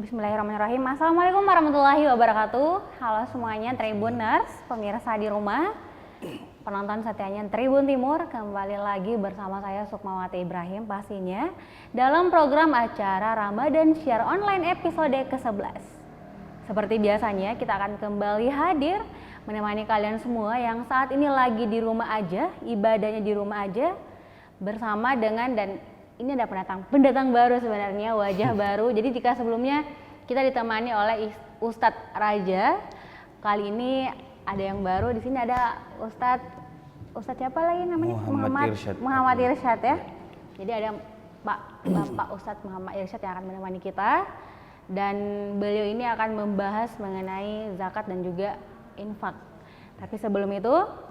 Bismillahirrahmanirrahim. Assalamualaikum warahmatullahi wabarakatuh. Halo semuanya Tribuners, pemirsa di rumah, penonton setianya Tribun Timur. Kembali lagi bersama saya Sukmawati Ibrahim pastinya dalam program acara Ramadan Share Online episode ke-11. Seperti biasanya kita akan kembali hadir menemani kalian semua yang saat ini lagi di rumah aja, ibadahnya di rumah aja, bersama dengan ini ada pendatang baru sebenarnya, wajah baru. Jadi jika sebelumnya kita ditemani oleh Ustadz Raja, kali ini ada yang baru. Di sini ada Ustadz siapa lagi namanya? Muhammad Irsyad ya. Jadi ada Bapak Ustadz Muhammad Irsyad yang akan menemani kita, dan beliau ini akan membahas mengenai zakat dan juga infak. Tapi sebelum itu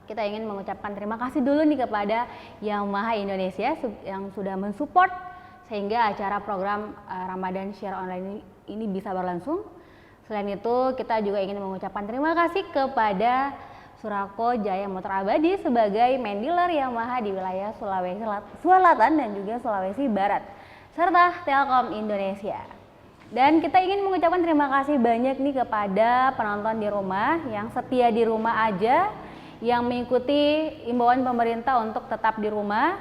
kita ingin mengucapkan terima kasih dulu nih kepada Yamaha Indonesia yang sudah mensupport sehingga acara program Ramadan Share Online ini bisa berlangsung. Selain itu kita juga ingin mengucapkan terima kasih kepada Surako Jaya Motor Abadi sebagai main dealer Yamaha di wilayah Sulawesi Selatan dan juga Sulawesi Barat, serta Telkom Indonesia. Dan kita ingin mengucapkan terima kasih banyak nih kepada penonton di rumah yang setia di rumah aja, yang mengikuti imbauan pemerintah untuk tetap di rumah,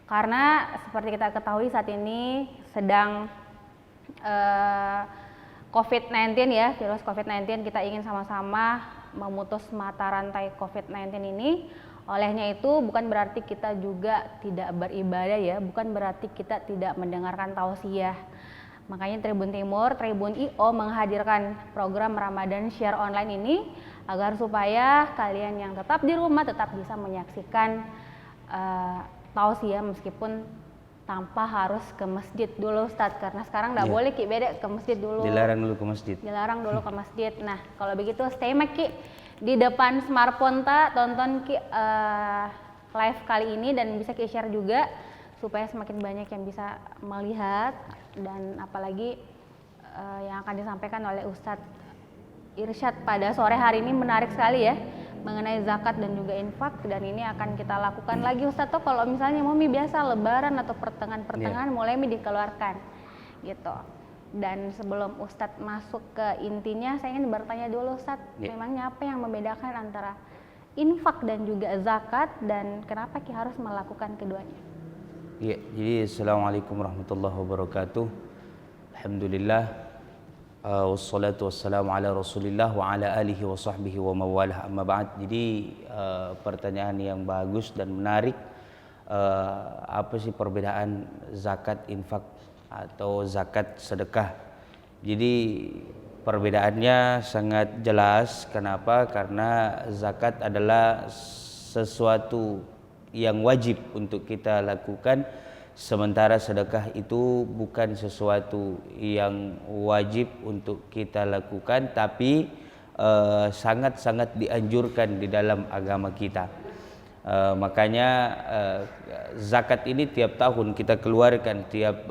karena seperti kita ketahui saat ini sedang COVID-19 ya, virus COVID-19. Kita ingin sama-sama memutus mata rantai COVID-19 ini. Olehnya itu bukan berarti kita juga tidak beribadah ya, bukan berarti kita tidak mendengarkan tausiah. Makanya Tribun Timur, Tribun IO menghadirkan program Ramadan Share Online ini agar supaya kalian yang tetap di rumah tetap bisa menyaksikan tausiah meskipun tanpa harus ke masjid dulu, Ustadz, karena sekarang nggak boleh Ki, beda ke masjid dulu. Dilarang dulu ke masjid. Dilarang dulu ke masjid. Nah, kalau begitu stay mic Ki di depan smartphone tonton Ki live kali ini dan bisa Ki share juga supaya semakin banyak yang bisa melihat, dan apalagi yang akan disampaikan oleh Ustadz Irsyad pada sore hari ini menarik sekali ya mengenai zakat dan juga infak, dan ini akan kita lakukan lagi Ustadz tuh kalau misalnya mau biasa lebaran atau pertengahan mulai dikeluarkan gitu. Dan sebelum Ustadz masuk ke intinya, saya ingin bertanya dulu Ustadz, memangnya apa yang membedakan antara infak dan juga zakat, dan kenapa Ki harus melakukan keduanya? Ya, jadi Assalamualaikum warahmatullahi wabarakatuh. Alhamdulillah, wassalatu wassalamu ala rasulillah wa ala alihi wa sahbihi wa mawalah, amma ba'd. Jadi pertanyaan yang bagus dan menarik. Apa sih perbedaan zakat infak atau zakat sedekah? Jadi perbedaannya sangat jelas. Kenapa? Karena zakat adalah sesuatu yang wajib untuk kita lakukan, sementara sedekah itu bukan sesuatu yang wajib untuk kita lakukan, tapi sangat-sangat dianjurkan di dalam agama kita. Makanya zakat ini tiap tahun kita keluarkan, tiap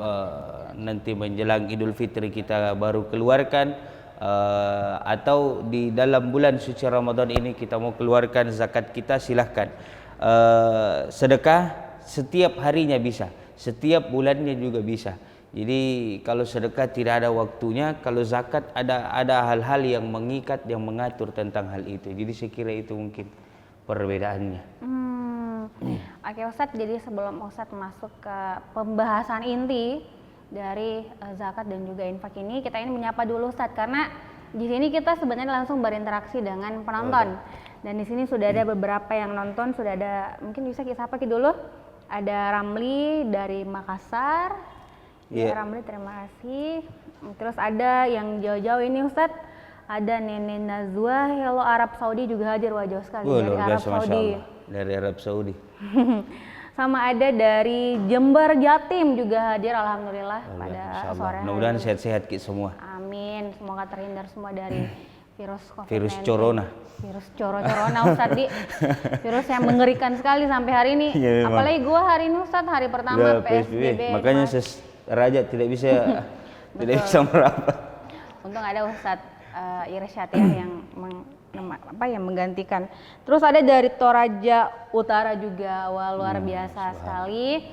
nanti menjelang Idul Fitri kita baru keluarkan, atau di dalam bulan suci Ramadan ini kita mau keluarkan zakat kita, silahkan. Sedekah setiap harinya bisa, setiap bulannya juga bisa. Jadi kalau sedekah tidak ada waktunya, kalau zakat ada hal-hal yang mengikat, yang mengatur tentang hal itu. Jadi saya kira itu mungkin perbedaannya. Oke Ustadz, jadi sebelum Ustadz masuk ke pembahasan inti dari zakat dan juga infak ini, kita ingin menyapa dulu Ustadz, karena di sini kita sebenarnya langsung berinteraksi dengan penonton. Dan di sini sudah ada beberapa yang nonton, sudah ada, mungkin bisa kita sapa dulu. Ada Ramli dari Makassar. Ya, Ramli, terima kasih. Terus ada yang jauh-jauh ini Ustadz, ada Nenek Nazwa, hello Arab Saudi juga hadir, wajah sekali dari Arab Saudi. Dari Arab Saudi. Sama ada dari Jember Jatim juga hadir, alhamdulillah pada sore hari. Mudah-mudahan sehat-sehat semua. Amin, semoga terhindar semua dari virus COVID-19. Virus corona. Virus corona Ustadz, virus yang mengerikan sekali sampai hari ini. Ya, apalagi gua hari ini Ustadz, hari pertama PSBB. Makanya Raja tidak bisa bisa merapat. Untung ada Ustadz Irsyad ya yang menggantikan. Terus ada dari Toraja Utara juga, wah luar biasa sekali.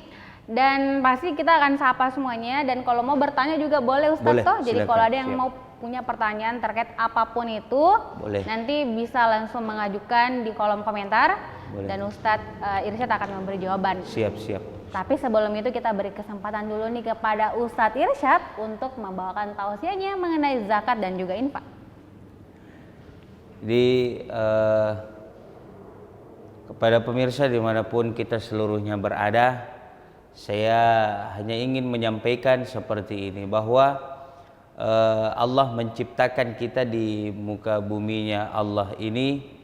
Dan pasti kita akan sapa semuanya, dan kalau mau bertanya juga boleh Ustadz Boleh, toh. Jadi silakan, kalau ada yang siap. mau punya pertanyaan terkait apapun itu, Boleh. nanti bisa langsung mengajukan di kolom komentar. Boleh. Dan Ustadz Irsyad akan memberi jawaban. Siap. Tapi sebelum itu kita beri kesempatan dulu nih kepada Ustadz Irsyad untuk membawakan tausiahnya mengenai zakat dan juga infak. Jadi kepada pemirsa dimanapun kita seluruhnya berada, saya hanya ingin menyampaikan seperti ini, bahwa Allah menciptakan kita di muka buminya Allah ini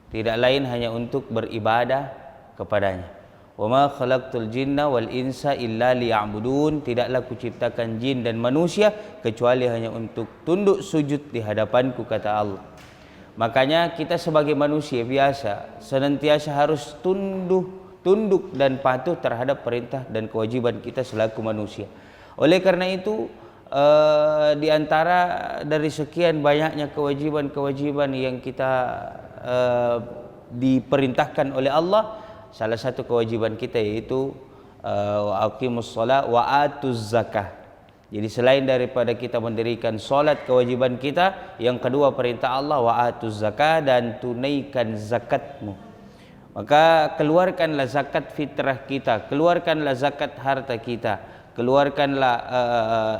tidak lain hanya untuk beribadah kepadanya. Wa ma khalaqtul jinna wal insa illa liya'budun. Tidaklah kuciptakan jin dan manusia kecuali hanya untuk tunduk sujud di hadapanku, kata Allah. Makanya kita sebagai manusia biasa senantiasa harus tunduk dan patuh terhadap perintah dan kewajiban kita selaku manusia. Oleh karena itu, di antara dari sekian banyaknya kewajiban-kewajiban yang kita diperintahkan oleh Allah, salah satu kewajiban kita yaitu wa aqimus shalah wa atuz zakah. Jadi selain daripada kita mendirikan salat kewajiban kita, yang kedua perintah Allah wa atuz zakah, dan tunaikan zakatmu. Maka keluarkanlah zakat fitrah kita, keluarkanlah zakat harta kita, keluarkanlah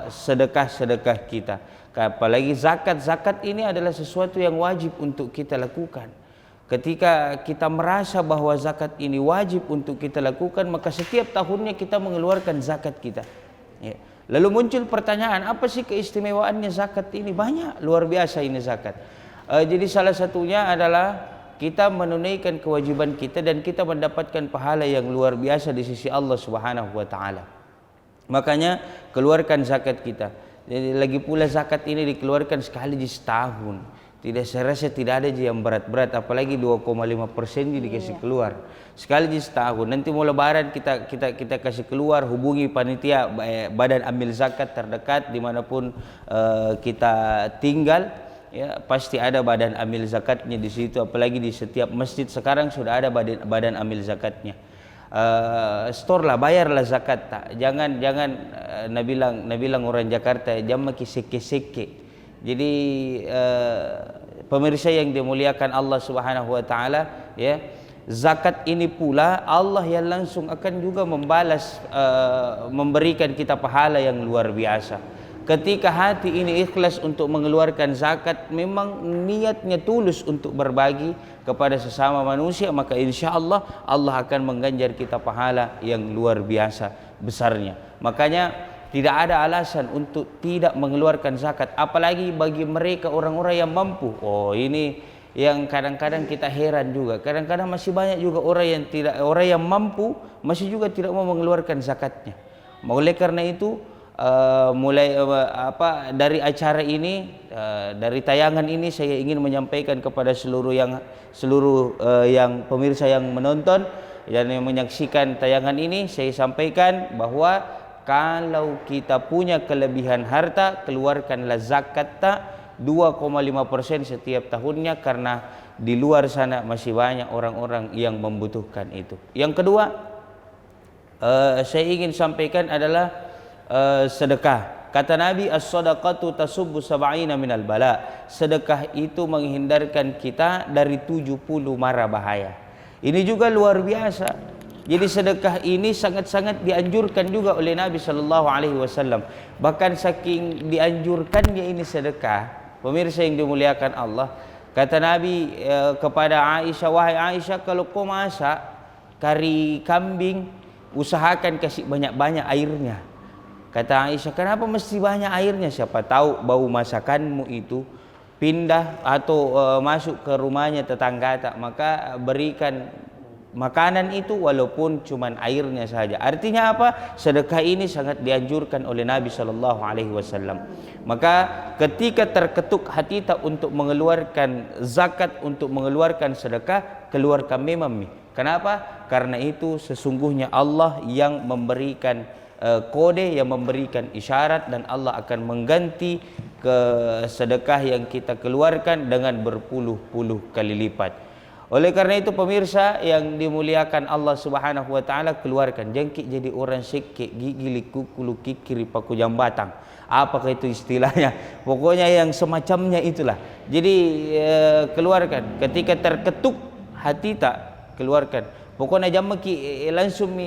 sedekah-sedekah kita. Apalagi zakat ini adalah sesuatu yang wajib untuk kita lakukan. Ketika kita merasa bahwa zakat ini wajib untuk kita lakukan, maka setiap tahunnya kita mengeluarkan zakat kita. Ya. Lalu muncul pertanyaan, apa sih keistimewaannya zakat ini? Banyak, luar biasa ini zakat. Jadi salah satunya adalah kita menunaikan kewajiban kita dan kita mendapatkan pahala yang luar biasa di sisi Allah Subhanahu wa taala. Makanya keluarkan zakat kita. Jadi lagi pula zakat ini dikeluarkan sekali di setahun. Saya rasa tidak ada yang berat-berat, apalagi 2,5% dikasih keluar sekali di setahun. Nanti mau lebaran kita kasih keluar, hubungi panitia badan ambil zakat terdekat dimanapun kita tinggal, ya pasti ada badan ambil zakatnya di situ. Apalagi di setiap masjid sekarang sudah ada badan ambil zakatnya. Store lah, bayarlah zakat. Jangan nabilang orang Jakarta jangan maki seke-seke. Jadi pemirsa yang dimuliakan Allah Subhanahu wa taala, ya, zakat ini pula Allah yang langsung akan juga membalas, memberikan kita pahala yang luar biasa. Ketika hati ini ikhlas untuk mengeluarkan zakat, memang niatnya tulus untuk berbagi kepada sesama manusia, maka insya Allah Allah akan mengganjar kita pahala yang luar biasa besarnya. Makanya tidak ada alasan untuk tidak mengeluarkan zakat, apalagi bagi mereka orang-orang yang mampu. Oh, ini yang kadang-kadang kita heran juga. Kadang-kadang masih banyak juga orang yang mampu masih juga tidak mau mengeluarkan zakatnya. Oleh karena itu, dari acara ini, dari tayangan ini, saya ingin menyampaikan kepada seluruh yang pemirsa yang menonton dan yang menyaksikan tayangan ini, saya sampaikan bahwa kalau kita punya kelebihan harta, keluarkanlah zakat 2,5% setiap tahunnya, karena di luar sana masih banyak orang-orang yang membutuhkan itu. Yang kedua, saya ingin sampaikan adalah sedekah. Kata Nabi, as-sadaqatu tasubbu sab'ina minal bala. Sedekah itu menghindarkan kita dari 70 mara bahaya. Ini juga luar biasa. Jadi sedekah ini sangat-sangat dianjurkan juga oleh Nabi sallallahu alaihi wasallam. Bahkan saking dianjurkannya ini sedekah, pemirsa yang dimuliakan Allah, kata Nabi kepada Aisyah, wahai Aisyah, kalau kau masak kari kambing, usahakan kasih banyak-banyak airnya. Kata Aisyah, kenapa mesti banyak airnya? Siapa tahu bau masakanmu itu pindah atau masuk ke rumahnya tetangga tak, maka berikan makanan itu walaupun cuman airnya saja. Artinya apa? Sedekah ini sangat dianjurkan oleh Nabi sallallahu alaihi wasallam. Maka ketika terketuk hati tak untuk mengeluarkan zakat, untuk mengeluarkan sedekah, keluarkan memang. Kenapa? Karena itu sesungguhnya Allah yang memberikan kode, yang memberikan isyarat, dan Allah akan mengganti ke sedekah yang kita keluarkan dengan berpuluh-puluh kali lipat. Oleh karena itu pemirsa yang dimuliakan Allah Subhanahu wa taala, keluarkan. Jengki jadi orang sekek, gigi liku kulu kikiri paku jambatang. Apakah itu istilahnya? Pokoknya yang semacamnya itulah. Jadi keluarkan. Ketika terketuk hati tak, keluarkan. Pokoknya jangan langsung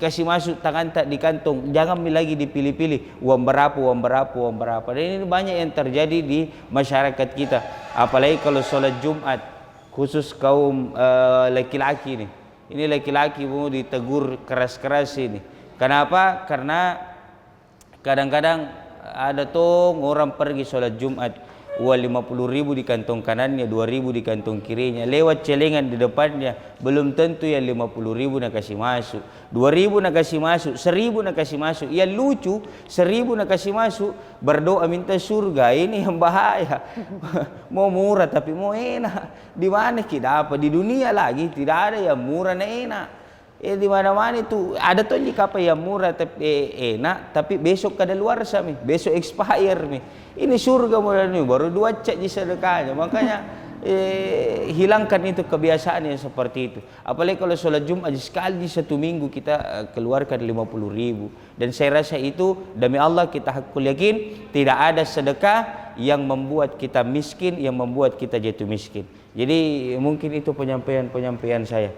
kasih masuk tangan tak di kantong. Jangan lagi dipilih-pilih uang berapa, uang berapa, uang berapa. Dan ini banyak yang terjadi di masyarakat kita. Apalagi kalau sholat Jumat, khusus kaum laki-laki nih. Ini laki-laki mau ditegur keras-keras ini. Kenapa? Karena kadang-kadang ada tuh orang pergi sholat Jumat, uang 50.000 di kantong kanannya, 2.000 di kantong kirinya, lewat celengan di depannya, belum tentu yang 50.000 nak kasih masuk, 2.000 nak kasih masuk, 1.000 nak kasih masuk. Yang lucu, 1.000 nak kasih masuk, berdoa minta surga. Ini yang bahaya. Mau murah tapi mau enak. Di mana kita apa? Di dunia lagi tidak ada yang murah dan enak. Di mana-mana itu ada tuh apa yang murah tapi enak, tapi besok kada luar sami, besok expire nih. Ini surga murah nih, baru 2 cek di sedekahnya. Makanya hilangkan itu kebiasaan yang seperti itu. Apalagi kalau sholat Jumat sekali 1 minggu kita keluarkan 50.000. Dan saya rasa itu demi Allah kita hakul yakin tidak ada sedekah yang membuat kita miskin, yang membuat kita jatuh miskin. Jadi mungkin itu penyampaian saya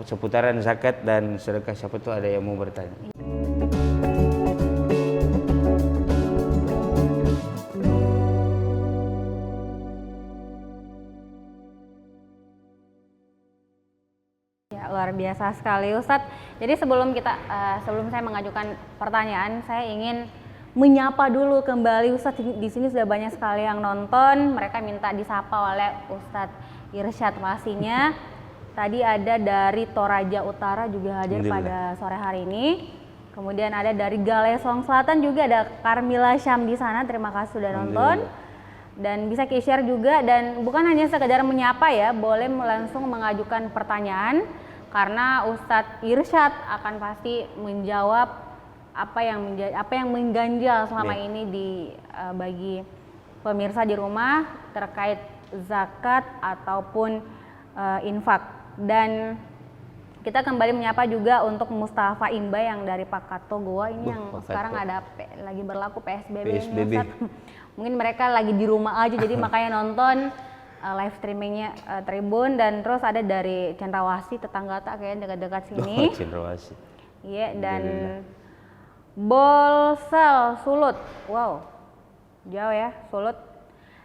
seputaran zakat dan sedekah. Siapa tuh ada yang mau bertanya? Ya, luar biasa sekali Ustadz. Jadi sebelum saya mengajukan pertanyaan, saya ingin menyapa dulu kembali Ustadz. Di sini sudah banyak sekali yang nonton. Mereka minta disapa oleh Ustadz Irsyad pastinya. Tadi ada dari Toraja Utara juga hadir pada sore hari ini. Kemudian ada dari Galesong Selatan juga ada Karmila Syam di sana. Terima kasih sudah nonton. Dan bisa share juga, dan bukan hanya sekedar menyapa ya, boleh langsung mengajukan pertanyaan karena Ustadz Irsyad akan pasti menjawab apa yang mengganjal selama ini bagi pemirsa di rumah terkait zakat ataupun infak. Dan kita kembali menyapa juga untuk Mustafa Imba yang dari Pakato Goa ini yang sekarang ada lagi berlaku PSBB. Ini, mungkin mereka lagi di rumah aja jadi makanya nonton live streamingnya Tribun. Dan terus ada dari Cendrawasih, tetangga tak kayak dekat-dekat sini. Cendrawasih. Iya, dan Bolsel Sulut. Wow. Jauh ya, Sulut.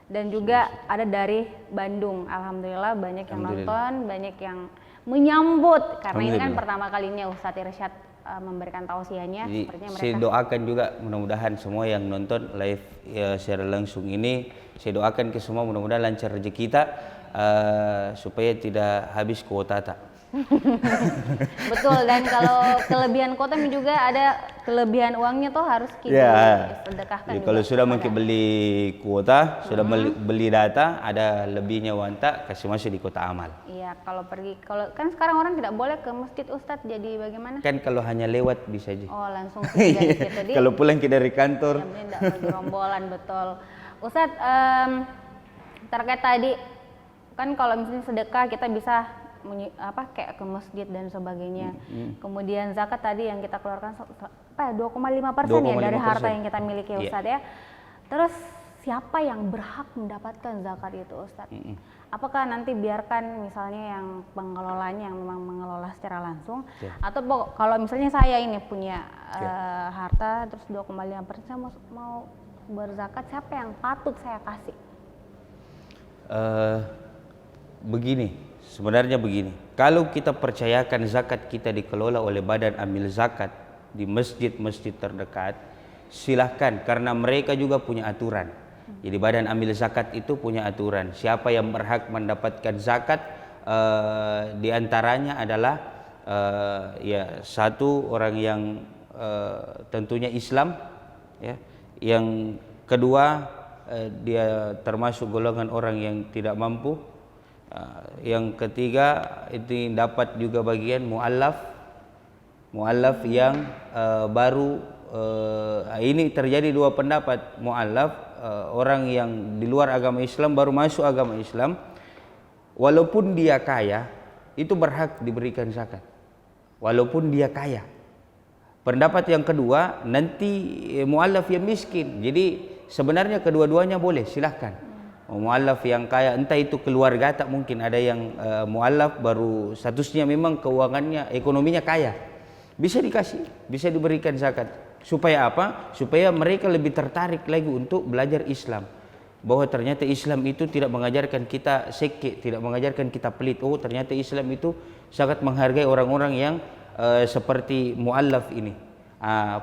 Dan juga ada dari Bandung. Alhamdulillah banyak yang nonton, banyak yang menyambut karena ini kan pertama kalinya Ustadz Irsyad memberikan tausiahnya. Sepertinya mereka, saya doakan juga mudah-mudahan semua yang nonton live secara langsung ini, saya doakan ke semua mudah-mudahan lancar rezeki kita supaya tidak habis kuota tak. Betul, dan kalau kelebihan kuota juga ada kelebihan uangnya tuh harus kita sedekahkan. Kalau sudah mungkin beli kuota, sudah beli data, ada lebihnya uang tak kasih masuk di kota amal. Iya, kalau kan sekarang orang tidak boleh ke masjid Ustadz, jadi bagaimana? Kan kalau hanya lewat bisa aja. Oh, langsung dari situ. Kalau pulang dari kantor. Ya, tidak bagi rombolan, betul. Ustadz, terkait tadi kan kalau misalnya sedekah kita bisa kayak ke masjid dan sebagainya. Kemudian zakat tadi yang kita keluarkan 2,5% ya dari harta yang kita miliki Ustadz ya. Terus siapa yang berhak mendapatkan zakat itu Ustadz? Apakah nanti biarkan misalnya yang pengelolanya yang memang mengelola secara langsung, atau kalau misalnya saya ini punya harta terus 2,5% saya mau berzakat, siapa yang patut saya kasih? Sebenarnya begini, kalau kita percayakan zakat kita dikelola oleh badan amil zakat di masjid-masjid terdekat, silahkan, karena mereka juga punya aturan. Jadi badan amil zakat itu punya aturan. Siapa yang berhak mendapatkan zakat, di antaranya adalah satu orang yang tentunya Islam, ya. Yang kedua dia termasuk golongan orang yang tidak mampu. Yang ketiga itu dapat juga bagian mu'allaf yang baru. Ini terjadi 2 pendapat. Mu'allaf orang yang di luar agama Islam baru masuk agama Islam. walaupun dia kaya, itu berhak diberikan zakat. Walaupun dia kaya. Pendapat yang kedua, nanti mu'allaf yang miskin. Jadi sebenarnya kedua-duanya boleh, silahkan. Mu'allaf yang kaya, entah itu keluarga, tak mungkin ada yang mu'allaf baru statusnya memang keuangannya, ekonominya kaya. Bisa dikasih, bisa diberikan zakat. Supaya apa? Supaya mereka lebih tertarik lagi untuk belajar Islam. Bahwa ternyata Islam itu tidak mengajarkan kita sekek, tidak mengajarkan kita pelit. Oh, ternyata Islam itu sangat menghargai orang-orang yang seperti mu'allaf ini.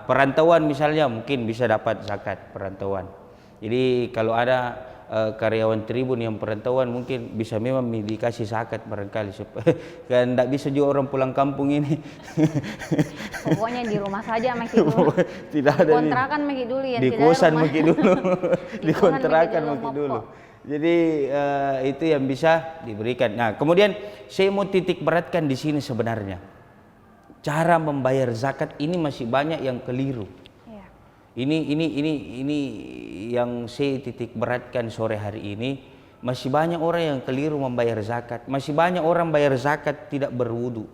Perantauan misalnya mungkin bisa dapat zakat perantauan. Jadi kalau ada karyawan Tribun yang perantauan mungkin bisa memang dikasih zakat barangkali. Kan tidak bisa juga orang pulang kampung ini. Pokoknya di rumah saja Maki dulu. Tidak ada kontrakan Maki dulu ya. Di kosan Maki dulu. Di kontrakan Maki dulu. Jadi itu yang bisa diberikan. Nah, kemudian saya mau titik beratkan di sini sebenarnya. Cara membayar zakat ini masih banyak yang keliru. Ya. Ini yang saya titik beratkan sore hari ini. Masih banyak orang yang keliru membayar zakat. Masih banyak orang bayar zakat tidak berwudu.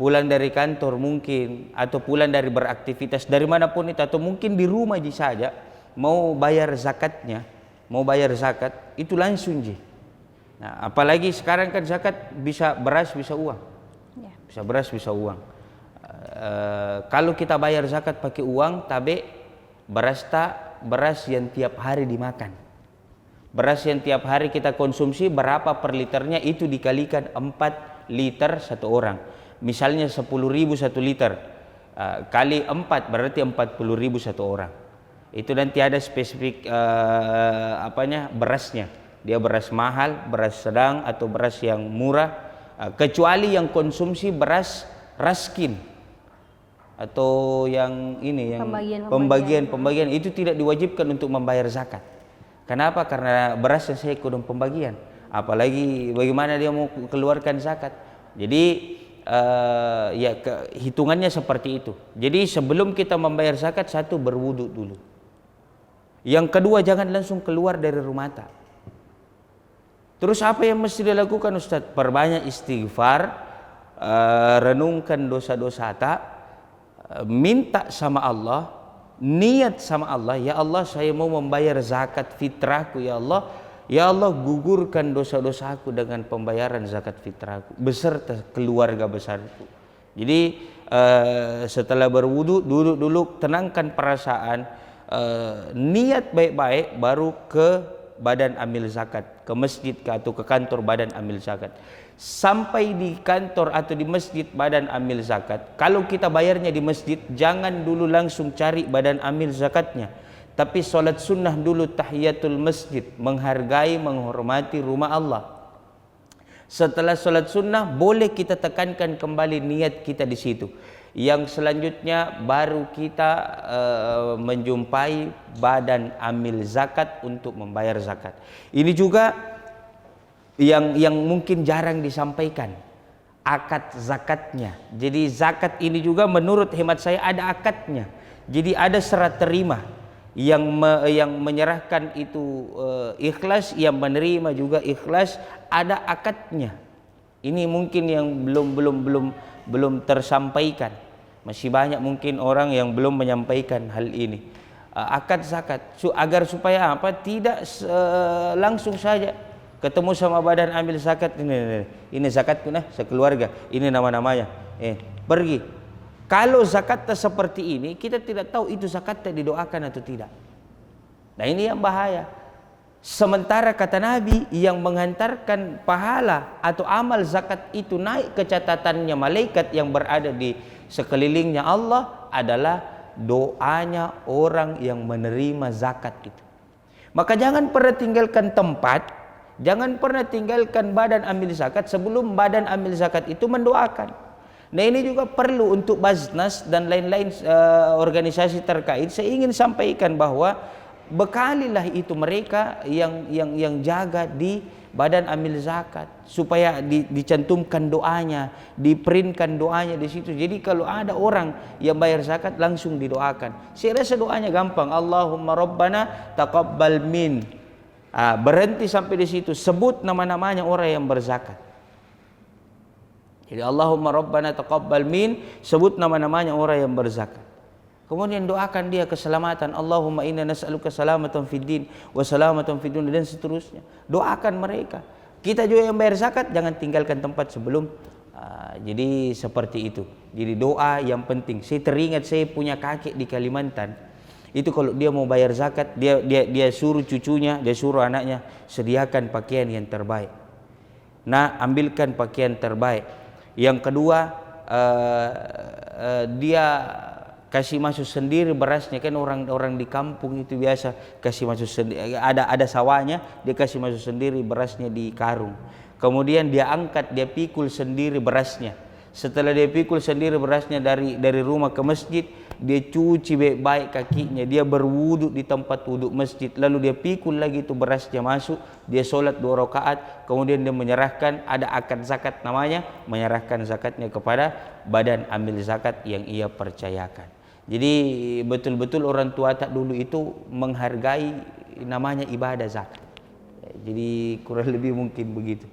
Pulang dari kantor mungkin, atau pulang dari beraktivitas dari manapun itu, atau mungkin di rumah saja mau bayar zakatnya, mau bayar zakat itu langsung ji. Nah, apalagi sekarang kan zakat bisa beras bisa uang. Bisa beras bisa uang. Kalau kita bayar zakat pakai uang, tabe beras yang tiap hari dimakan. Beras yang tiap hari kita konsumsi berapa per liternya itu dikalikan 4 liter satu orang. Misalnya 10.000 1 liter, kali 4 berarti 40.000 satu orang. Itu nanti ada spesifik berasnya. Dia beras mahal, beras sedang atau beras yang murah. Kecuali yang konsumsi beras raskin atau yang ini yang pembagian itu tidak diwajibkan untuk membayar zakat. Kenapa? Karena beras yang saya ikut pembagian. Apalagi bagaimana dia mau keluarkan zakat. Jadi hitungannya seperti itu. Jadi sebelum kita membayar zakat, satu berwudu dulu. Yang kedua jangan langsung keluar dari rumah tak. Terus apa yang mesti dilakukan Ustaz? Perbanyak istighfar, renungkan dosa-dosa tak, minta sama Allah, niat sama Allah, ya Allah saya mau membayar zakat fitrahku ya Allah. Ya Allah gugurkan dosa-dosaku dengan pembayaran zakat fitrahku beserta keluarga besarku. Jadi setelah berwudu duduk dulu, tenangkan perasaan, niat baik-baik, baru ke badan amil zakat, ke masjid atau ke kantor badan amil zakat. Sampai di kantor atau di masjid badan amil zakat, kalau kita bayarnya di masjid, jangan dulu langsung cari badan amil zakatnya, tapi sholat sunnah dulu, tahiyatul masjid, menghargai, menghormati rumah Allah. Setelah sholat sunnah, boleh kita tekankan kembali niat kita di situ. Yang selanjutnya baru kita menjumpai badan amil zakat untuk membayar zakat. Ini juga yang mungkin jarang disampaikan, akad zakatnya. Jadi zakat ini juga menurut hemat saya ada akadnya. Jadi ada serat terima yang menyerahkan itu ikhlas, yang menerima juga ikhlas, ada akadnya. Ini mungkin yang belum tersampaikan. Masih banyak mungkin orang yang belum menyampaikan hal ini. Akad zakat agar supaya apa? Tidak langsung saja ketemu sama badan ambil zakat, ini zakatku nah sekeluarga, ini nama-namanya. Pergi. Kalau zakatnya seperti ini, kita tidak tahu itu zakatnya didoakan atau tidak. Nah, ini yang bahaya. Sementara kata Nabi, yang menghantarkan pahala atau amal zakat itu naik ke catatannya malaikat yang berada di sekelilingnya Allah adalah doanya orang yang menerima zakat itu. Maka jangan pernah tinggalkan tempat, jangan pernah tinggalkan badan amil zakat sebelum badan amil zakat itu mendoakan. Nah, ini juga perlu untuk Baznas dan lain-lain organisasi terkait. Saya ingin sampaikan bahwa bekalilah itu mereka yang jaga di badan amil zakat supaya dicantumkan doanya, diprintkan doanya di situ. Jadi kalau ada orang yang bayar zakat langsung didoakan. Saya rasa doanya gampang. Allahumma rabbana taqabbal min Berhenti sampai di situ, sebut nama-namanya orang yang berzakat. Jadi Allahumma Rabbana taqabbal sebut nama-namanya orang yang berzakat. Kemudian doakan dia keselamatan. Allahumma inna nas'aluka salamatan fid din wa salamatan fid dunya, dan seterusnya. Doakan mereka. Kita juga yang bayar zakat jangan tinggalkan tempat sebelum. Jadi seperti itu. Jadi doa yang penting. Saya teringat saya punya kakek di Kalimantan. Itu kalau dia mau bayar zakat, dia suruh cucunya, dia suruh anaknya sediakan pakaian yang terbaik. Nah, ambilkan pakaian terbaik. Yang kedua, dia kasih masuk sendiri berasnya, kan orang di kampung itu biasa kasih masuk sendiri, ada sawahnya, dia kasih masuk sendiri berasnya di karung. Kemudian dia angkat, dia pikul sendiri berasnya. Setelah dia pikul sendiri berasnya dari rumah ke masjid, dia cuci baik-baik kakinya, dia berwudu di tempat wuduk masjid, lalu dia pikul lagi itu berasnya masuk, dia sholat 2 rakaat, kemudian dia menyerahkan, ada akad zakat namanya, menyerahkan zakatnya kepada badan ambil zakat yang ia percayakan. Jadi betul-betul orang tua tak dulu itu menghargai namanya ibadah zakat. Jadi kurang lebih mungkin begitu.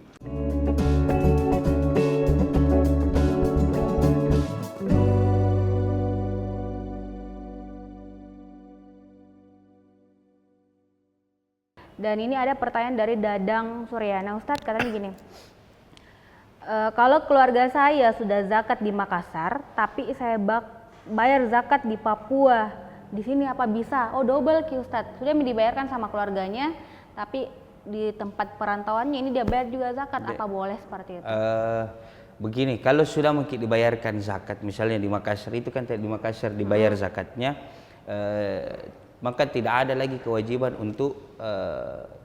Dan ini ada pertanyaan dari Dadang Suryana. Ustadz katanya gini, kalau keluarga saya sudah zakat di Makassar, tapi saya bayar zakat di Papua, di sini apa bisa? Oh, double Ki Ustadz, sudah dibayarkan sama keluarganya, tapi di tempat perantauannya ini dia bayar juga zakat, apa boleh seperti itu? Begini, kalau sudah mungkin dibayarkan zakat, misalnya di Makassar itu kan di Makassar dibayar zakatnya, maka tidak ada lagi kewajiban untuk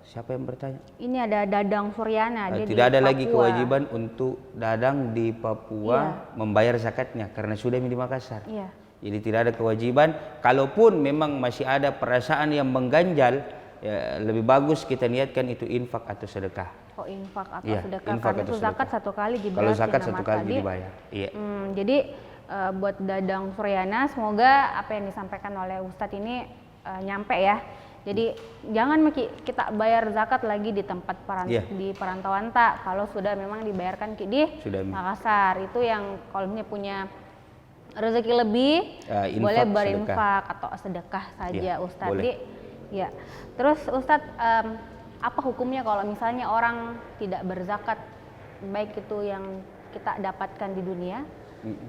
siapa yang bertanya? Ini ada Dadang Suryana. Dia tidak ada lagi kewajiban untuk Dadang di Papua membayar zakatnya karena sudah di Makassar. Iya. Jadi tidak ada kewajiban. Kalaupun memang masih ada perasaan yang mengganjal, ya, lebih bagus kita niatkan itu infak atau sedekah. Oh, infak atau iya, sedekah. Infak karena atau itu zakat sedekah. 1 kali dibayar. Kalau zakat 1 kali dibayar. Iya. Jadi buat Dadang Suryana, semoga apa yang disampaikan oleh Ustadz ini nyampe ya. Jadi jangan kita bayar zakat lagi di tempat di perantauan tak, kalau sudah memang dibayarkan di Makassar. Itu yang kalau punya rezeki lebih boleh berinfak atau sedekah saja, Ustadz. Jadi ya. Terus Ustadz, apa hukumnya kalau misalnya orang tidak berzakat, baik itu yang kita dapatkan di dunia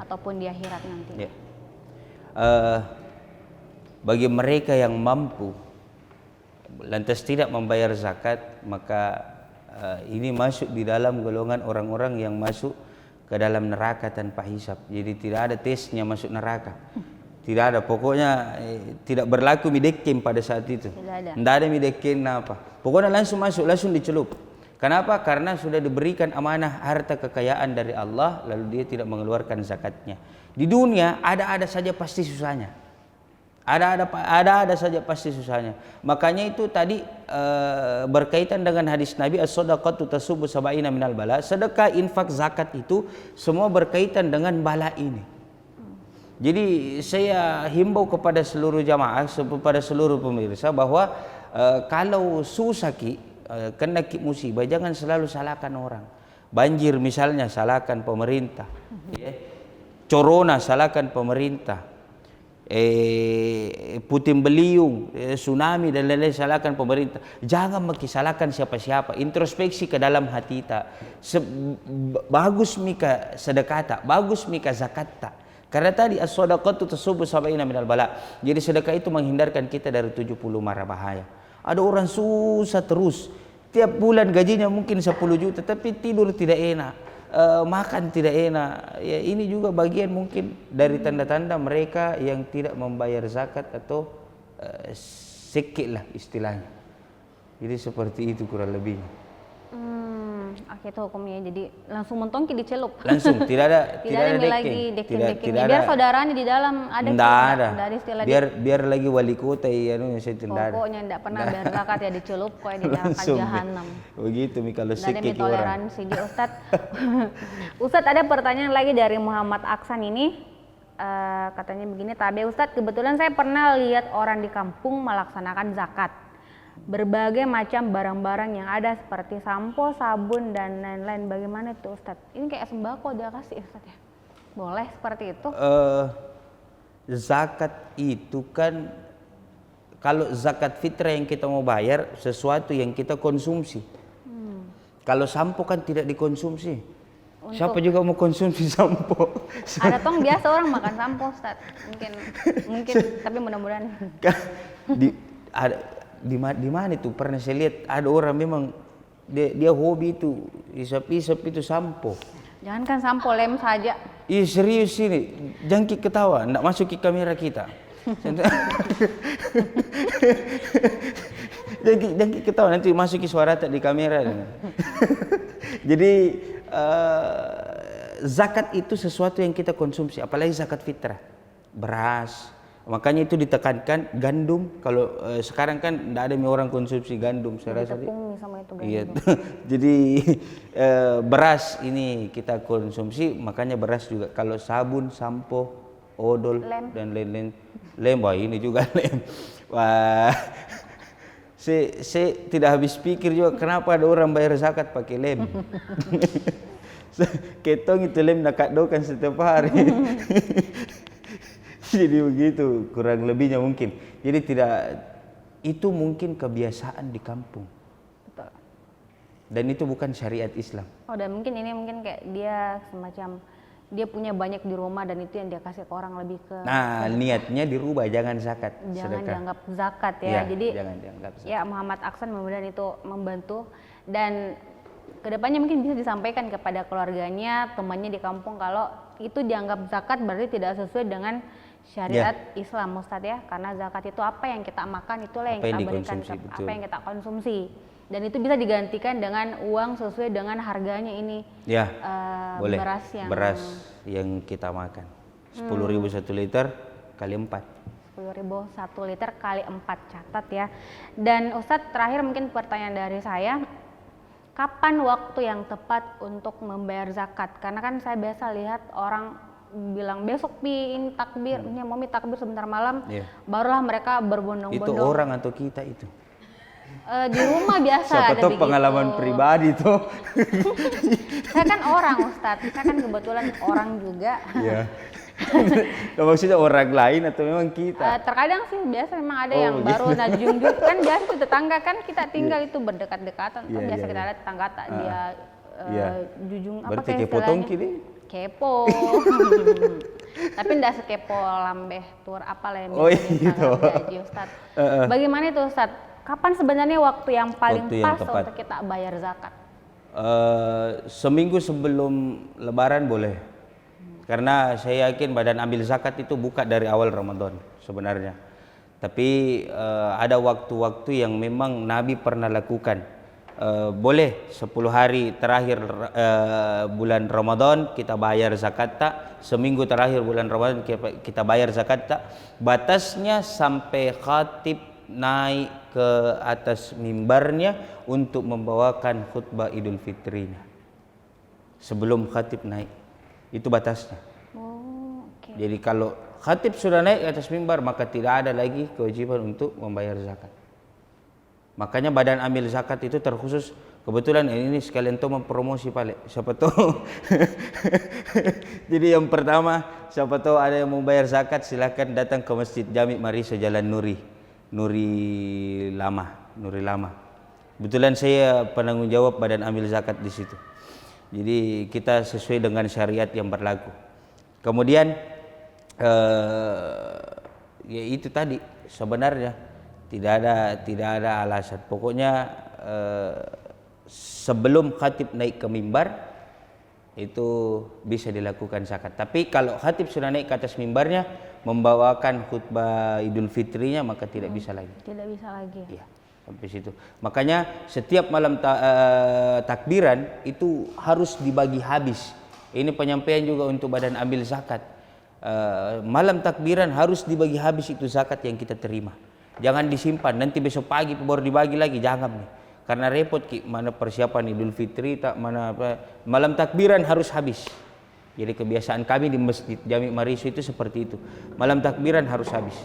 ataupun di akhirat nanti? Bagi mereka yang mampu lantas tidak membayar zakat, maka ini masuk di dalam golongan orang-orang yang masuk ke dalam neraka tanpa hisab. Jadi tidak ada tesnya masuk neraka. Tidak ada, pokoknya tidak berlaku midekin pada saat itu. Tidak ada midekin apa. Pokoknya langsung masuk, langsung dicelup. Kenapa? Karena sudah diberikan amanah harta kekayaan dari Allah, lalu dia tidak mengeluarkan zakatnya. Di dunia ada saja pasti susahnya. Ada saja pasti susahnya. Makanya itu tadi berkaitan dengan hadis Nabi, as-shadaqatu tasubbu sab'ina minal bala. Sedekah, infak, zakat itu semua berkaitan dengan bala ini. Jadi saya himbau kepada seluruh jamaah, kepada seluruh pemirsa bahwa kalau susah kena musibah, jangan selalu salahkan orang. Banjir misalnya salahkan pemerintah, corona salahkan pemerintah, puting beliung, tsunami dan lain-lain salahkan pemerintah. Jangan salahkan siapa-siapa. Introspeksi ke dalam hati kita. Bagus mika sedekah, bagus mika zakat. Karena tadi as-shadaqatu tasubbu sab'ina minal bala. Jadi sedekah itu menghindarkan kita dari 70 mara bahaya. Ada orang susah terus. Tiap bulan gajinya mungkin 10 juta tapi tidur tidak enak, makan tidak enak. Ya, ini juga bagian mungkin dari tanda-tanda mereka yang tidak membayar zakat atau sikit lah istilahnya. Jadi seperti itu kurang lebihnya. Oke, itu hukumnya. Jadi langsung mentongki dicelup. Langsung, tidak ada lagi deking. Biar saudaranya di dalam ada. Dari istilah biar lagi wali kota saya tidak. Pokoknya tidak pernah bayar zakat ya dicelup, pokoknya di neraka jahanam. Begitu mi kalau sikit orang. Toleransi di Ustadz. Ustadz, ada pertanyaan lagi dari Muhammad Aksan ini. Katanya begini, Tabe Ustadz, kebetulan saya pernah lihat orang di kampung melaksanakan zakat. berbagai macam barang-barang yang ada seperti sampo, sabun dan lain-lain. Bagaimana itu Ustadz? Ini kayak sembako dia kasih Ustadz ya? Boleh seperti itu? Zakat itu kan, kalau zakat fitrah yang kita mau bayar sesuatu yang kita konsumsi. Kalau sampo kan tidak dikonsumsi. Siapa juga mau konsumsi sampo? Ada tong biasa orang makan sampo Ustadz. Mungkin tapi mudah-mudahan. Di mana itu pernah saya lihat ada orang memang dia hobi itu isap-isap itu sampo. Jangankan sampo, lem saja. Ih serius ini, jangan ketawa, nggak masuk ke kamera kita. Jangan ketawa, nanti masuk ke suara tak di kamera. Jadi zakat itu sesuatu yang kita konsumsi, apalagi zakat fitrah, beras. Makanya itu ditekankan gandum. Kalau sekarang kan tidak ada orang konsumsi gandum, saya rasa. Tepung sama itu gandum. Iya. Jadi beras ini kita konsumsi, makanya beras juga. Kalau sabun, sampo, odol dan lain-lain, lem, wah ini juga lem. Wah, saya tidak habis pikir juga kenapa ada orang bayar zakat pakai lem. Ketong itu lem nak dokan setiap hari. Jadi begitu kurang lebihnya mungkin. Jadi tidak, itu mungkin kebiasaan di kampung. Betul. Dan itu bukan syariat Islam. Oh, dan mungkin kayak dia semacam dia punya banyak di rumah dan itu yang dia kasih ke orang lebih ke. Nah, niatnya dirubah, jangan zakat. Jangan sedekah. dianggap zakat ya. Jadi jangan dianggap zakat. Ya Muhammad Aksan mudah-mudahan itu membantu, dan kedepannya mungkin bisa disampaikan kepada keluarganya, temannya di kampung, kalau itu dianggap zakat berarti tidak sesuai dengan syariat Islam Ustadz ya, karena zakat itu apa yang kita makan itulah yang kita berikan, apa yang kita konsumsi, dan itu bisa digantikan dengan uang sesuai dengan harganya ini. Ya, boleh. Beras yang kita makan 10.000 1 liter kali 4. 10.000 1 liter kali 4, catat ya. Dan Ustadz terakhir mungkin pertanyaan dari saya, kapan waktu yang tepat untuk membayar zakat? Karena kan saya biasa lihat orang bilang besok ini takbir, ini mau takbir sebentar malam, barulah mereka berbondong-bondong. Itu orang atau kita itu? Di rumah biasa siapa ada tahu begitu. Pengalaman pribadi tuh. Saya kan orang Ustadz, saya kan kebetulan orang juga. Iya. Maksudnya orang lain atau memang kita? Terkadang sih biasa memang ada yang baru najung-jung, kan biasa itu tetangga kan kita tinggal itu berdekat-dekatan, kan biasa kita lihat tetangga tak dia jujung apa kayak istilahnya. Kepo. Tapi enggak sekepo lambeh tur apa lah yang gitu. Gaji Ustadz. Bagaimana itu Ustadz? Kapan sebenarnya waktu yang paling pas untuk kita bayar zakat? Seminggu sebelum Lebaran boleh. Karena saya yakin badan ambil zakat itu buka dari awal Ramadan sebenarnya. Tapi ada waktu-waktu yang memang Nabi pernah lakukan. Boleh 10 hari terakhir bulan Ramadan kita bayar zakat tak, seminggu terakhir bulan Ramadan kita bayar zakat tak. Batasnya sampai khatib naik ke atas mimbarnya untuk membawakan khutbah Idul Fitrinya. Sebelum khatib naik, itu batasnya. Jadi kalau khatib sudah naik ke atas mimbar, maka tidak ada lagi kewajiban untuk membayar zakat. Makanya badan ambil zakat itu terkhusus, kebetulan ini sekalian tuh mempromosi Pak, siapa tahu. Jadi yang pertama, siapa tahu ada yang mau bayar zakat, silakan datang ke Masjid Jami' Marisa Jalan Nuri Lama. Kebetulan saya penanggung jawab badan ambil zakat di situ. Jadi kita sesuai dengan syariat yang berlaku. Kemudian ya itu tadi sebenarnya tidak ada alasan. Pokoknya sebelum khatib naik ke mimbar itu bisa dilakukan zakat. Tapi kalau khatib sudah naik ke atas mimbarnya membawakan khutbah Idul Fitrinya, maka tidak bisa lagi. Tidak bisa lagi. Ya, sampai situ. Makanya setiap malam takbiran itu harus dibagi habis. Ini penyampaian juga untuk badan ambil zakat. Malam takbiran harus dibagi habis itu zakat yang kita terima. Jangan disimpan, nanti besok pagi baru dibagi lagi, jangan nih. Karena repot mana persiapan Idul Fitri tak mana apa. Malam takbiran harus habis. Jadi kebiasaan kami di Masjid Jami' Marisa itu seperti itu. Malam takbiran harus habis.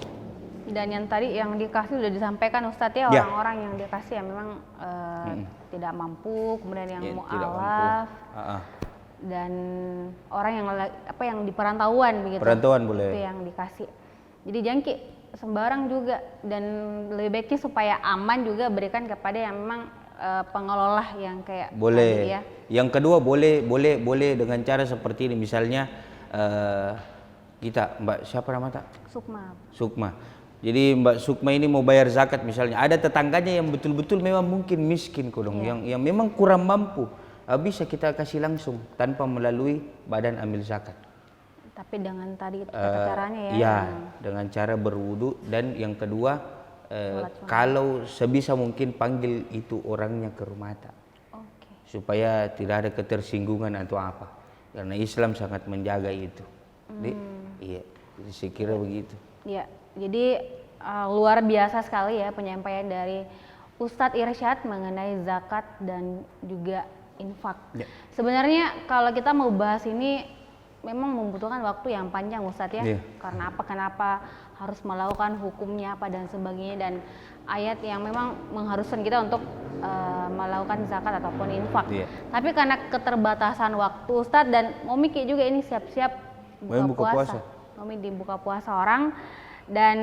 Dan yang tadi yang dikasih sudah disampaikan Ustadz ya, Ya. orang-orang yang dikasih yang memang tidak mampu, kemudian yang Ya, tidak mu'alaf, dan orang yang yang di perantauan begitu. Perantauan boleh. Itu yang dikasih. Jadi jangan sembarang juga, dan lebih baiknya supaya aman juga berikan kepada yang memang pengelola yang kayak boleh. tadi ya. Yang kedua boleh dengan cara seperti ini, misalnya kita Mbak siapa nama tak? Sukma. Jadi Mbak Sukma ini mau bayar zakat misalnya, ada tetangganya yang betul-betul memang mungkin miskin kodong, yang memang kurang mampu, bisa kita kasih langsung tanpa melalui badan amil zakat. Tapi dengan tadi tata caranya ya. Ya, dengan cara berwudu, dan yang kedua kalau sebisa mungkin panggil itu orangnya ke rumah tak. Supaya tidak ada ketersinggungan atau apa. Karena Islam sangat menjaga itu. Iya, jadi saya kira begitu. Ya, jadi luar biasa sekali ya penyampaian dari Ustadz Irsyad mengenai zakat dan juga infak. Ya. Sebenarnya kalau kita mau bahas ini memang membutuhkan waktu yang panjang Ustadz ya. Karena apa? Kenapa harus melakukan hukumnya apa dan sebagainya, dan ayat yang memang mengharuskan kita untuk melakukan zakat ataupun infak. Tapi karena keterbatasan waktu Ustadz, dan Momi juga ini siap-siap buka puasa. Momi di buka puasa orang, dan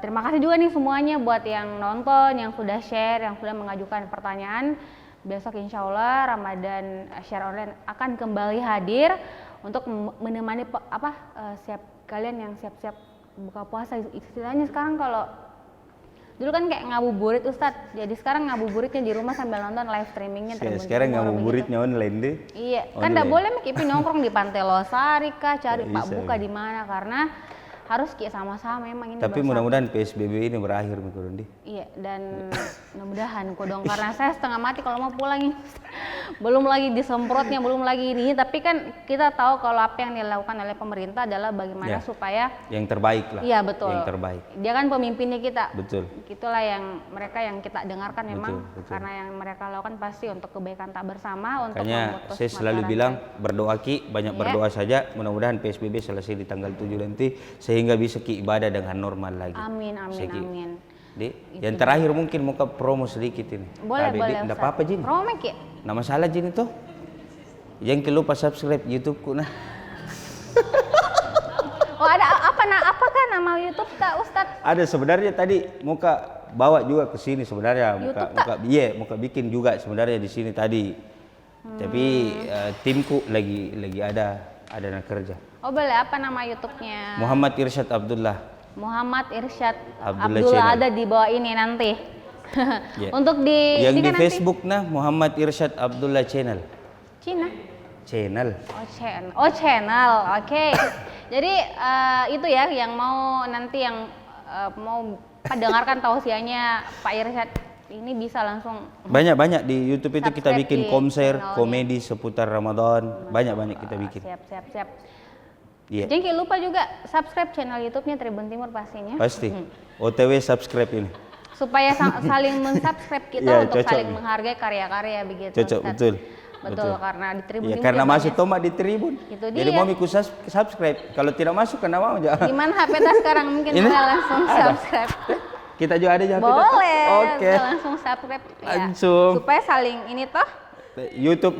terima kasih juga nih semuanya buat yang nonton, yang sudah share, yang sudah mengajukan pertanyaan. Besok insya Allah Ramadan Share Online akan kembali hadir untuk menemani kalian yang siap-siap buka puasa. Istilahnya sekarang kalau dulu kan kayak ngabuburit Ustadz, jadi sekarang ngabuburitnya di rumah sambil nonton live streamingnya. Sekarang ngabuburitnya online deh. Iya, kan nggak boleh Kipi nongkrong di Pantai Losari kah, cari Pak Buka di mana, karena harus sama-sama memang ini. Tapi mudah-mudahan PSBB ini berakhir Mikurundi. Iya, dan mudah-mudahan kodong, karena saya setengah mati kalau mau pulang ini. Belum lagi disemprotnya, belum lagi ini. Tapi kan kita tahu kalau apa yang dilakukan oleh pemerintah adalah bagaimana supaya yang terbaik lah. Iya betul. Yang terbaik. Dia kan pemimpinnya kita. Betul. Itulah yang mereka yang kita dengarkan memang, betul. Karena yang mereka lakukan pasti untuk kebaikan tak bersama, untuk makanya saya selalu bilang berdoa banyak berdoa saja. Mudah-mudahan PSBB selesai di tanggal 7 nanti sehingga bisa ibadah dengan normal lagi. Amin. Yang terakhir mungkin mau ke promo sedikit ini. Boleh. Tidak apa-apa Jin. Promo Ki. Nama salah Jin itu. Jangan lupa subscribe YouTube-ku nah. Oh ada apakah nama YouTube tak Ustadz? Ada sebenarnya tadi muka bawa juga ke sini sebenarnya, muka bikin juga sebenarnya di sini tadi. Tapi timku lagi ada kerja. Oh boleh, apa nama YouTube-nya? Muhammad Irsyad Abdullah. Muhammad Irsyad Abdullah ada di bawah ini nanti. Untuk yang di Facebook nah Muhammad Irsyad Abdullah Channel. Channel. Oh channel. Oke. Jadi itu ya yang mau nanti yang mau dengarkan tausiahnya Pak Irsyad ini bisa langsung. Banyak di YouTube itu kita bikin konser komedi seputar Ramadan. Banyak kita bikin. Siap. Jangan lupa juga subscribe channel YouTube-nya Tribun Timur pastinya. Pasti. OTW subscribe ini. Supaya saling mensubscribe kita untuk saling menghargai karya-karya begitu. Cocok, betul. Karena di Tribun Timur. Karena masuk tomat di Tribun. Jadi mau ikut subscribe. Kalau tidak masuk kan mau aja. Gimana HP tas sekarang mungkin bisa langsung subscribe. Kita juga ada HP. Boleh. Oke. Langsung subscribe. Langsung. Supaya saling ini toh. YouTube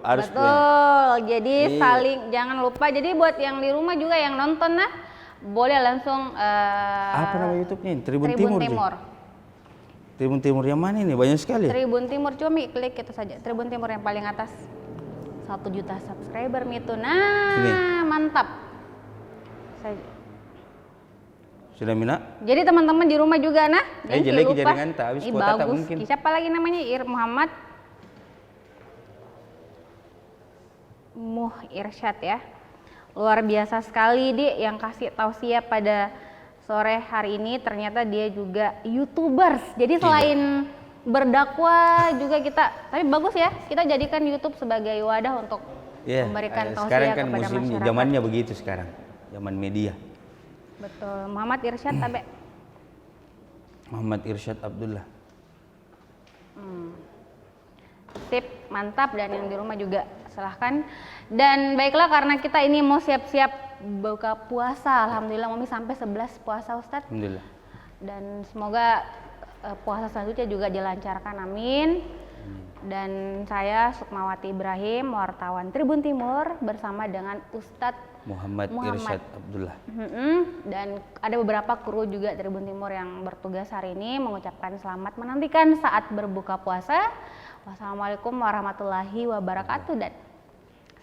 harus. Betul. Jadi saling, jangan lupa. Jadi buat yang di rumah juga yang nonton boleh langsung. Apa nama YouTube-nya? Tribun Timur. Tribun Timur yang mana ini? Banyak sekali. Tribun Timur, cuma klik itu saja. Tribun Timur yang paling atas. 1 juta subscriber itu. Nah, ini. Mantap. Sudah Mina? Jadi teman-teman di rumah juga jelek jaringan tak habis kuota tak mungkin. Siapa lagi namanya? Muhammad Irsyad ya. Luar biasa sekali yang kasih tausiah pada sore hari ini. Ternyata dia juga YouTubers. Jadi selain berdakwah juga tapi bagus ya, kita jadikan YouTube sebagai wadah untuk memberikan tausiah sekarang kan kepada masyarakat. Zamannya begitu sekarang, zaman media. Betul. Muhammad Irsyad Muhammad Irsyad Abdullah. Sip, mantap. Dan yang di rumah juga silahkan. Dan baiklah, karena kita ini mau siap-siap buka puasa. Alhamdulillah Mami sampai 11 puasa Ustadz. Alhamdulillah. Dan semoga puasa selanjutnya juga dilancarkan, amin. Dan saya Sukmawati Ibrahim, wartawan Tribun Timur bersama dengan Ustadz Muhammad Irsyad Abdullah. Dan ada beberapa kru juga Tribun Timur yang bertugas hari ini mengucapkan selamat menantikan saat berbuka puasa. Wassalamualaikum warahmatullahi wabarakatuh dan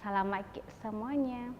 salam semuanya.